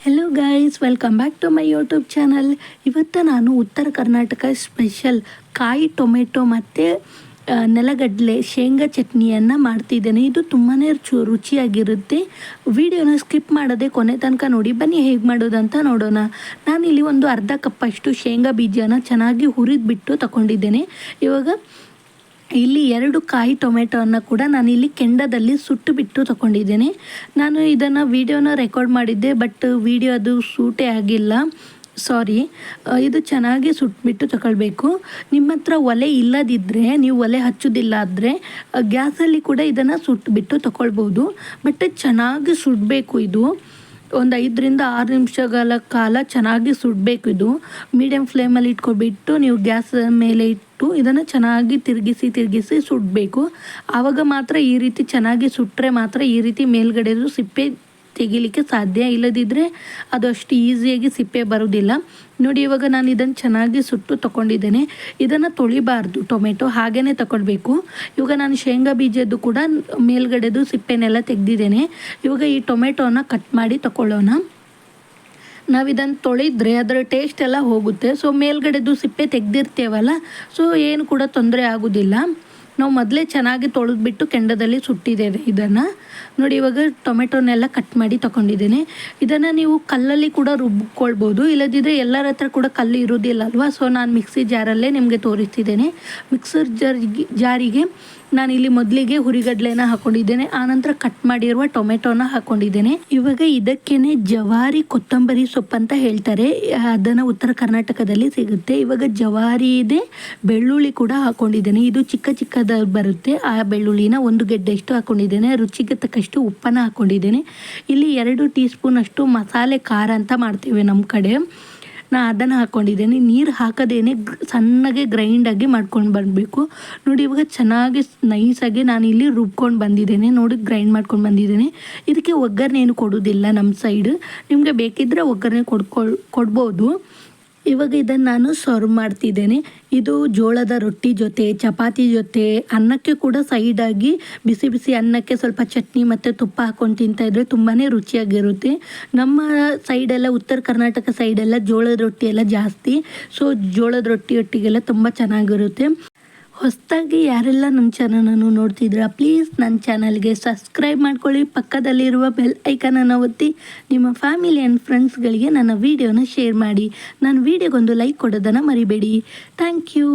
Hello guys, welcome back to my YouTube channel. ಇವತ್ತು ನಾನು ಉತ್ತರ ಕರ್ನಾಟಕ ಸ್ಪೆಷಲ್ ಕಾಯಿ ಟೊಮೆಟೊ ಮತ್ತು ನೆಲಗಡಲೆ ಶೇಂಗಾ ಚಟ್ನಿಯನ್ನು ಮಾಡ್ತಿದ್ದೇನೆ. ಇದು ತುಂಬಾ ರುಚಿಯಾಗಿರುತ್ತೆ. ವಿಡಿಯೋನ ಸ್ಕಿಪ್ ಮಾಡದೆ ಕೊನೆ ತನಕ ನೋಡಿ. ಬನ್ನಿ ಹೇಗೆ ಮಾಡೋದಂತ ನೋಡೋಣ. ನಾನಿಲ್ಲಿ ಒಂದು ಅರ್ಧ ಕಪ್ಪಷ್ಟು ಶೇಂಗಾ ಬೀಜನ ಚೆನ್ನಾಗಿ ಹುರಿದ್ಬಿಟ್ಟು ತಗೊಂಡಿದ್ದೇನೆ. ಇವಾಗ ಇಲ್ಲಿ 2 ಕಾಯಿ ಟೊಮೆಟೊವನ್ನು ಕೂಡ ನಾನಿಲ್ಲಿ ಕೆಂಡದಲ್ಲಿ ಸುಟ್ಟು ಬಿಟ್ಟು ತಗೊಂಡಿದ್ದೇನೆ. ನಾನು ಇದನ್ನು ವಿಡಿಯೋನ ರೆಕಾರ್ಡ್ ಮಾಡಿದ್ದೆ, ಬಟ್ ವಿಡಿಯೋ ಅದು ಶೂಟೇ ಆಗಿಲ್ಲ, ಸಾರಿ. ಇದು ಚೆನ್ನಾಗಿ ಸುಟ್ಬಿಟ್ಟು ತಗೊಳ್ಬೇಕು. ನಿಮ್ಮ ಹತ್ರ ಒಲೆ ಇಲ್ಲದಿದ್ದರೆ, ನೀವು ಒಲೆ ಹಚ್ಚೋದಿಲ್ಲ ಆದರೆ ಗ್ಯಾಸಲ್ಲಿ ಕೂಡ ಇದನ್ನು ಸುಟ್ಟುಬಿಟ್ಟು ತಗೊಳ್ಬೋದು. ಬಟ್ ಚೆನ್ನಾಗಿ ಸುಡಬೇಕು. ಇದು ಒಂದು 5-6 ನಿಮಿಷಗಳ ಕಾಲ ಚೆನ್ನಾಗಿ ಸುಡಬೇಕು. ಇದು ಮೀಡಿಯಮ್ ಫ್ಲೇಮಲ್ಲಿ ಇಟ್ಕೊಬಿಟ್ಟು ನೀವು ಗ್ಯಾಸ್ ಮೇಲೆ ಇಟ್ಟು ಇದನ್ನು ಚೆನ್ನಾಗಿ ತಿರುಗಿಸಿ ಸುಡಬೇಕು. ಆವಾಗ ಮಾತ್ರ ಈ ರೀತಿ ಚೆನ್ನಾಗಿ ಸುಟ್ಟರೆ ಮಾತ್ರ ಈ ರೀತಿ ಮೇಲ್ಗಡೆದು ಸಿಪ್ಪೆ ತೆಗಿಲಿಕ್ಕೆ ಸಾಧ್ಯ. ಇಲ್ಲದಿದ್ದರೆ ಅದು ಅಷ್ಟು ಈಸಿಯಾಗಿ ಸಿಪ್ಪೆ ಬರೋದಿಲ್ಲ. ನೋಡಿ, ಇವಾಗ ನಾನು ಇದನ್ನು ಚೆನ್ನಾಗಿ ಸುಟ್ಟು ತಗೊಂಡಿದ್ದೇನೆ. ಇದನ್ನು ತೊಳಿಬಾರ್ದು, ಟೊಮೆಟೊ ಹಾಗೇ ತಗೊಳ್ಬೇಕು. ಇವಾಗ ನಾನು ಶೇಂಗಾ ಬೀಜದ್ದು ಕೂಡ ಮೇಲ್ಗಡೆದು ಸಿಪ್ಪೆನೆಲ್ಲ ತೆಗೆದಿದ್ದೇನೆ. ಇವಾಗ ಈ ಟೊಮೆಟೊನ ಕಟ್ ಮಾಡಿ ತಗೊಳ್ಳೋಣ. ನಾವು ಇದನ್ನು ತೊಳೆದ್ರೆ ಅದರ ಟೇಸ್ಟ್ ಎಲ್ಲ ಹೋಗುತ್ತೆ. ಸೊ ಮೇಲ್ಗಡೆದು ಸಿಪ್ಪೆ ತೆಗೆದಿರ್ತೇವಲ್ಲ, ಸೊ ಏನು ಕೂಡ ತೊಂದರೆ ಆಗೋದಿಲ್ಲ. ನಾವು ಮೊದಲೇ ಚೆನ್ನಾಗಿ ತೊಳೆದ್ಬಿಟ್ಟು ಕೆಂಡದಲ್ಲಿ ಸುಟ್ಟಿದ್ದೇವೆ ಇದನ್ನು. ನೋಡಿ, ಇವಾಗ ಟೊಮೆಟೊನೆಲ್ಲ ಕಟ್ ಮಾಡಿ ತಗೊಂಡಿದ್ದೇನೆ. ಇದನ್ನು ನೀವು ಕಲ್ಲಲ್ಲಿ ಕೂಡ ರುಬ್ಕೊಳ್ಬೋದು, ಇಲ್ಲದಿದ್ದರೆ ಎಲ್ಲರ ಹತ್ರ ಕೂಡ ಕಲ್ಲು ಇರೋದಿಲ್ಲ ಅಲ್ವಾ. ಸೊ ನಾನು ಮಿಕ್ಸಿ ಜಾರಲ್ಲೇ ನಿಮಗೆ ತೋರಿಸ್ತಿದ್ದೇನೆ. ಮಿಕ್ಸರ್ ಜಾರಿಗೆ ನಾನಿಲ್ಲಿ ಮೊದಲಿಗೆ ಹುರಿಗಡಲೆನ ಹಾಕೊಂಡಿದ್ದೇನೆ, ಆನಂತರ ಕಟ್ ಮಾಡಿರುವ ಟೊಮೆಟೊನ ಹಾಕೊಂಡಿದ್ದೇನೆ. ಇವಾಗ ಇದಕ್ಕೇನೆ ಜವಾರಿ ಕೊತ್ತಂಬರಿ ಸೊಪ್ಪು ಅಂತ ಹೇಳ್ತಾರೆ, ಅದನ್ನು ಉತ್ತರ ಕರ್ನಾಟಕದಲ್ಲಿ ಸಿಗುತ್ತೆ. ಇವಾಗ ಜವಾರಿ ಇದೆ, ಬೆಳ್ಳುಳ್ಳಿ ಕೂಡ ಹಾಕೊಂಡಿದ್ದೇನೆ. ಇದು ಚಿಕ್ಕದ ಬರುತ್ತೆ. ಆ ಬೆಳ್ಳುಳ್ಳಿನ 1 ಗೆಡ್ಡೆಷ್ಟು ಹಾಕೊಂಡಿದ್ದೇನೆ. ರುಚಿಗೆ ತಕ್ಕಷ್ಟು ಉಪ್ಪನ್ನು ಹಾಕೊಂಡಿದ್ದೇನೆ. ಇಲ್ಲಿ 2 ಟೀ ಸ್ಪೂನ್ ಅಷ್ಟು ಮಸಾಲೆ ಖಾರ ಅಂತ ಮಾಡ್ತೇವೆ ನಮ್ಮ ಕಡೆ, ನಾನು ಅದನ್ನು ಹಾಕ್ಕೊಂಡಿದ್ದೇನೆ. ನೀರು ಹಾಕದೇನೆ ಸಣ್ಣಗೆ ಗ್ರೈಂಡಾಗಿ ಮಾಡ್ಕೊಂಡು ಬರಬೇಕು. ನೋಡಿ, ಇವಾಗ ಚೆನ್ನಾಗಿ ನೈಸಾಗಿ ನಾನು ಇಲ್ಲಿ ರುಬ್ಕೊಂಡು ಬಂದಿದ್ದೇನೆ. ನೋಡಿ, ಗ್ರೈಂಡ್ ಮಾಡ್ಕೊಂಡು ಬಂದಿದ್ದೇನೆ. ಇದಕ್ಕೆ ಒಗ್ಗರಣೆ ಏನು ಕೊಡೋದಿಲ್ಲ ನಮ್ಮ ಸೈಡ್. ನಿಮಗೆ ಬೇಕಿದ್ದರೆ ಒಗ್ಗರಣೆ ಕೊಡ್ಬೋದು. ಇವಾಗ ಇದನ್ನು ನಾನು ಸರ್ವ್ ಮಾಡ್ತಿದ್ದೇನೆ. ಇದು ಜೋಳದ ರೊಟ್ಟಿ ಜೊತೆ, ಚಪಾತಿ ಜೊತೆ, ಅನ್ನಕ್ಕೆ ಕೂಡ ಸೈಡಾಗಿ ಬಿಸಿ ಅನ್ನಕ್ಕೆ ಸ್ವಲ್ಪ ಚಟ್ನಿ ಮತ್ತು ತುಪ್ಪ ಹಾಕ್ಕೊಂಡು ತಿಂತಾಯಿದ್ರೆ ತುಂಬಾ ರುಚಿಯಾಗಿರುತ್ತೆ. ನಮ್ಮ ಸೈಡೆಲ್ಲ, ಉತ್ತರ ಕರ್ನಾಟಕ ಸೈಡೆಲ್ಲ ಜೋಳದ ರೊಟ್ಟಿ ಎಲ್ಲ ಜಾಸ್ತಿ. ಸೊ ಜೋಳದ ರೊಟ್ಟಿಯೊಟ್ಟಿಗೆಲ್ಲ ತುಂಬ ಚೆನ್ನಾಗಿರುತ್ತೆ. ಹೊಸದಾಗಿ ಯಾರೆಲ್ಲ ನನ್ನ ಚಾನಲನ್ನು ನೋಡ್ತಿದ್ದೀರಾ, ಪ್ಲೀಸ್ ನನ್ನ ಚಾನಲ್ಗೆ ಸಬ್ಸ್ಕ್ರೈಬ್ ಮಾಡ್ಕೊಳ್ಳಿ. ಪಕ್ಕದಲ್ಲಿರುವ ಬೆಲ್ ಐಕನನ್ನು ಒತ್ತಿ ನಿಮ್ಮ ಫ್ಯಾಮಿಲಿ ಆ್ಯಂಡ್ ಫ್ರೆಂಡ್ಸ್ಗಳಿಗೆ ನನ್ನ ವೀಡಿಯೋನ ಶೇರ್ ಮಾಡಿ. ನನ್ನ ವೀಡಿಯೋಗೊಂದು ಲೈಕ್ ಕೊಡೋದನ್ನು ಮರಿಬೇಡಿ. Thank you.